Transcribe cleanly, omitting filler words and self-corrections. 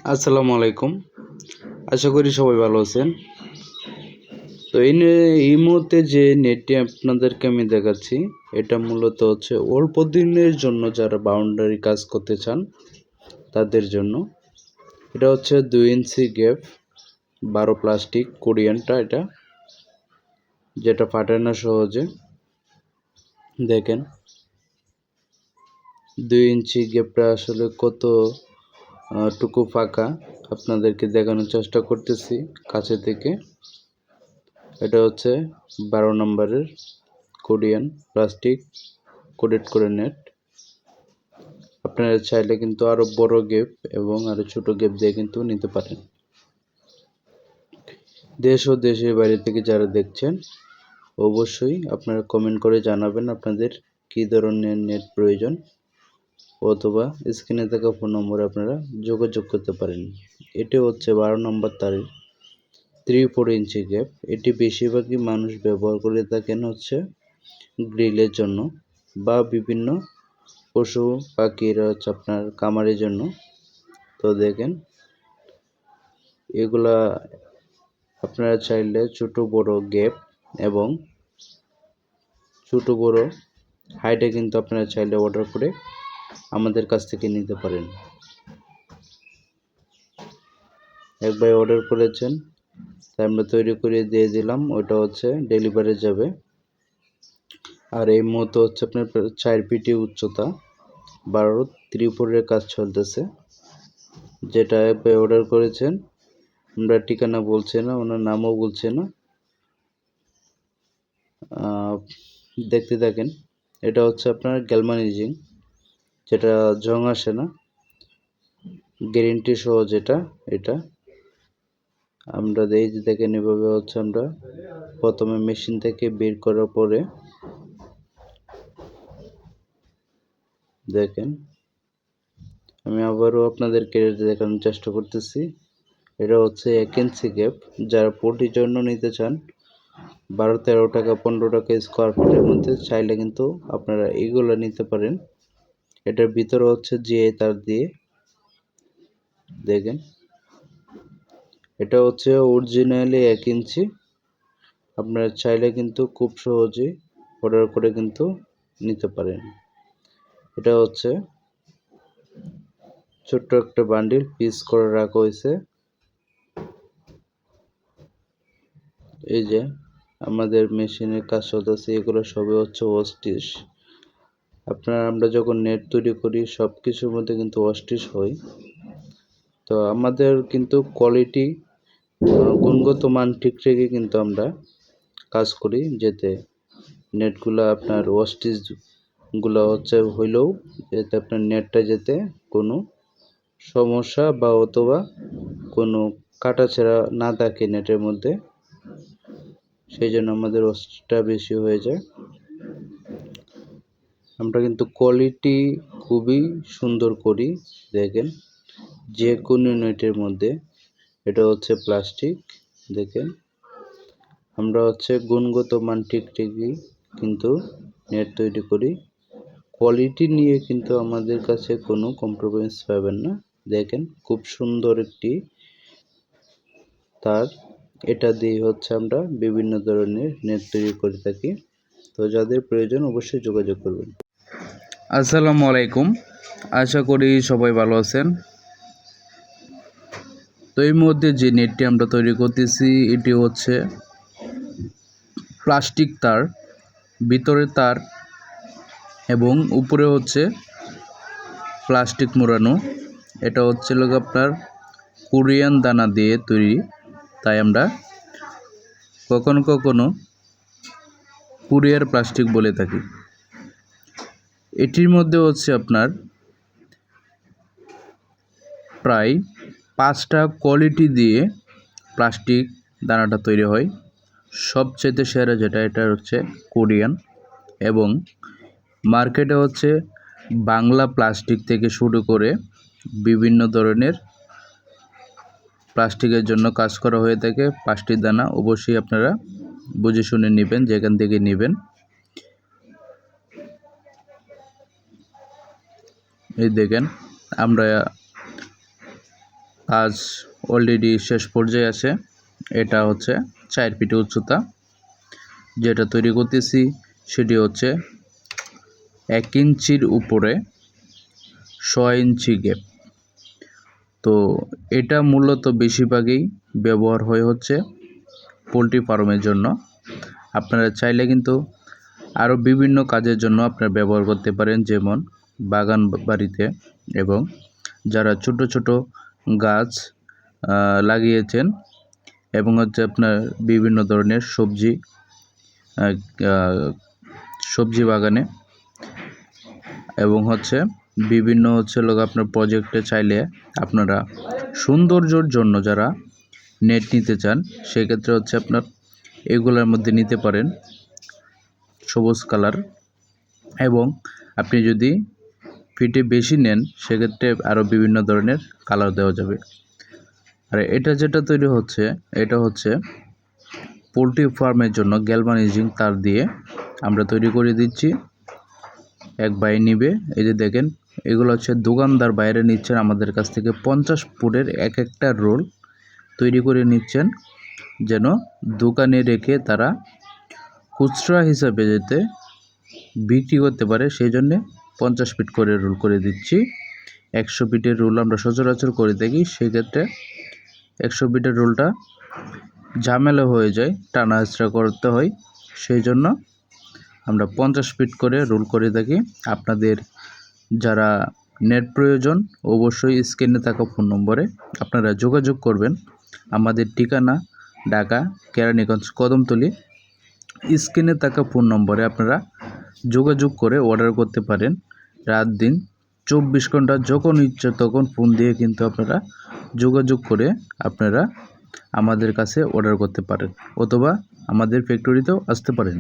আসসালামু আলাইকুম। আশা করি সবাই ভালো আছেন। তো এই মুহূর্তে যে নেটটি আপনাদেরকে আমি দেখাচ্ছি, এটা মূলত হচ্ছে অল্প দিনের জন্য যারা বাউন্ডারি কাজ করতে চান তাদের জন্য। এটা হচ্ছে 2 ইঞ্চি গ্যাপ 12 প্লাস্টিক কোরিয়ানটা এটা, যেটা ফাটে না সহজে। দেখেন 2 ইঞ্চি গ্যাপটা আসলে কত টুকু ফাঁকা আপনাদেরকে দেখানোর চেষ্টা করতেছি কাছে থেকে। এটা হচ্ছে 12 নম্বরের কোরিয়ান প্লাস্টিক কোটেড করে নেট। আপনারা চাইলে কিন্তু আরও বড় গেপ এবং আরও ছোট গেপ দিয়ে কিন্তু নিতে পারেন। দেশ ও দেশের বাইরে থেকে যারা দেখছেন অবশ্যই আপনারা কমেন্ট করে জানাবেন আপনাদের কী ধরনের নেট প্রয়োজন, অথবা স্ক্রিনে থাকা ফোন নম্বরে আপনারা যোগাযোগ করতে পারেন। এটি হচ্ছে 12 নম্বর তারের 3-4 ইঞ্চি গ্যাপ। এটি বেশিরভাগই মানুষ ব্যবহার করে থাকেন হচ্ছে গ্রিলের জন্য বা বিভিন্ন পশু পাখিরা হচ্ছে আপনার খামারের জন্য। তো দেখেন এগুলা আপনারা চাইলে ছোট বড় গ্যাপ এবং ছোট বড় হাইটে কিন্তু আপনারা চাইলে অর্ডার করে আমাদের কাছ থেকে নিতে পারেন। একবার অর্ডার করেছেন, তাই আমরা তৈরি করে দিয়ে দিলাম, ওটা হচ্ছে ডেলিভারি যাবে। আর এই মুহূর্তে হচ্ছে আপনার 4 ফিট উচ্চতা, 12 ত্রিপুরের কাজ চলতেছে। যেটা অ্যাপে অর্ডার করেছেন, আমরা ঠিকানা বলছি না, ওনার নামও বলছি না, দেখতে থাকেন। এটা হচ্ছে আপনার গ্যালভানাইজিং, যেটা জং আসে না, গ্যারেন্টি সহ যেটা, এটা আমরা এই যে দেখেন এভাবে হচ্ছে আমরা প্রথমে মেশিন থেকে বের করার পরে দেখেন, আমি আবারও আপনাদেরকে দেখানোর চেষ্টা করতেছি। এটা হচ্ছে 1 ইঞ্চি গ্যাপ। যারা পোল্ট্রির জন্য নিতে চান 12-13 টাকা 15 টাকা স্কোয়ার ফিটের মধ্যে, চাইলে কিন্তু আপনারা এইগুলো নিতে পারেন। এটার ভিতরে হচ্ছে জিআই তার দিয়ে, দেখেন এটা হচ্ছে অরিজিনালি 1 ইঞ্চি। আপনারা চাইলে কিন্তু খুব সহজেই অর্ডার করে কিন্তু নিতে পারেন। এটা হচ্ছে ছোট্ট একটা বান্ডিল পিস করে রাখা হয়েছে। এই যে আমাদের মেশিনের কাজ চলতেছে, এগুলো সবই হচ্ছে ওয়াস্টিশ। আমরা যখন নেট তৈরি করি সব কিছুর মধ্যে কিন্তু ওয়াস্টিশ হয়। তো আমাদের কিন্তু কোয়ালিটি গুণগত মান ঠিক রেখে কিন্তু আমরা কাজ করি, যাতে নেটগুলো আপনার ওয়াস্টিশগুলো হচ্ছে হইলেও যাতে আপনার নেটটা যাতে কোনো সমস্যা বা অথবা কোনো কাটাছেঁড়া না থাকে নেটের মধ্যে, সেই জন্য আমাদের ওয়াস্টিশটা বেশি হয়ে যায়। আমরা কিন্তু কোয়ালিটি খুবই সুন্দর করি, দেখেন যে কোনো নেটের মধ্যে। এটা হচ্ছে প্লাস্টিক, দেখেন আমরা হচ্ছে গুণগত মান ঠিকই কিন্তু নেট তৈরি করি। কোয়ালিটি নিয়ে কিন্তু আমাদের কাছে কোনো কম্প্রোমাইজ পাবেন না। দেখেন খুব সুন্দর একটি তার, এটা দিয়ে হচ্ছে আমরা বিভিন্ন ধরনের নেট তৈরি করে থাকি। তো যাদের প্রয়োজন অবশ্যই যোগাযোগ করবেন। আসসালামু আলাইকুম, আশা করি সবাই ভালো আছেন। তো এই মধ্যে যে নেটটি আমরা তৈরি করতেছি এটি হচ্ছে প্লাস্টিক তার, ভিতরে তার এবং উপরে হচ্ছে প্লাস্টিক মোড়ানো। এটা হচ্ছে আপনার কোরিয়ান দানা দিয়ে তৈরি, তাই আমরা কখনো কখনো কোরিয়ার প্লাস্টিক বলে থাকি। এটির মধ্যে হচ্ছে আপনার প্রায় 5টা কোয়ালিটি দিয়ে প্লাস্টিক দানাটা তৈরি হয়। সবচেয়ে সেরা যেটা, এটা হচ্ছে কোরিয়ান, এবং মার্কেটে হচ্ছে বাংলা প্লাস্টিক থেকে শুরু করে বিভিন্ন ধরনের প্লাস্টিকের জন্য কাজ করা হয়ে থাকে। প্লাস্টিক দানা অবশ্যই আপনারা বুঝে শুনে নেবেন যেখান থেকে নেবেন। এই দেখেন আমরা কাজ অলরেডি শেষ পর্যায়ে আছে। এটা হচ্ছে 4 ফিট উচ্চতা। যেটা তৈরি করতেছি সেটি হচ্ছে 1 ইঞ্চির উপরে 6 ইঞ্চি গ্যাপ। তো এটা মূলত বেশিরভাগই ব্যবহার হচ্ছে পোলট্রি ফার্মের জন্য। আপনারা চাইলে কিন্তু আরও বিভিন্ন কাজের জন্য আপনারা ব্যবহার করতে পারেন, যেমন বাগান বাড়িতে এবং যারা ছোট ছোট গাছ লাগিয়েছেন এবং হচ্ছে আপনার বিভিন্ন ধরনের সবজি বাগানে এবং হচ্ছে বিভিন্ন আপনার প্রজেক্টে চাইলে আপনারা সৌন্দর্যর জন্য যারা নেট নিতে চান সেক্ষেত্রে আপনার এগুলোর মধ্যে নিতে পারেন সবুজ কালার। এবং আপনি যদি ফিটে বেশি নেন সেক্ষেত্রে আরও বিভিন্ন ধরনের কালার দেওয়া যাবে। আর এটা যেটা তৈরি হচ্ছে এটা হচ্ছে পোলট্রি ফার্মের জন্য গ্যালভানাইজিং তার দিয়ে আমরা তৈরি করে দিচ্ছি। এক ভাই নিবে, এই যে দেখেন এগুলো হচ্ছে দোকানদার বাইরে নিচ্ছেন আমাদের কাছ থেকে 50 ফুটের এক একটা রোল তৈরি করে নিচ্ছেন, যেন দোকানে রেখে তারা খুচরা হিসাবে যেতে বিক্রি করতে পারে, সেই জন্যে 50 ফিট করে রোল করে দিচ্ছি। 100 ফিটের রোল আমরা সচরাচর করে থাকি, সেক্ষেত্রে 100 ফিটের রোলটা ঝামেলা হয়ে যায়, টানা হেঁচড়া করতে হয়, সেই জন্য আমরা 50 ফিট করে রোল করে থাকি। আপনাদের যারা নেট প্রয়োজন অবশ্যই স্ক্রিনে থাকা ফোন নম্বরে আপনারা যোগাযোগ করবেন। আমাদের ঠিকানা ঢাকা কেরানীগঞ্জ কদমতলী। স্ক্রিনে থাকা ফোন নম্বরে আপনারা যোগাযোগ করে অর্ডার করতে পারেন। রাত দিন 24 ঘন্টা যখন ইচ্ছে তখন ফোন দিয়ে কিন্তু আপনারা যোগাযোগ করে আপনারা আমাদের কাছে অর্ডার করতে পারেন, অথবা আমাদের ফ্যাক্টরিতেও আসতে পারেন।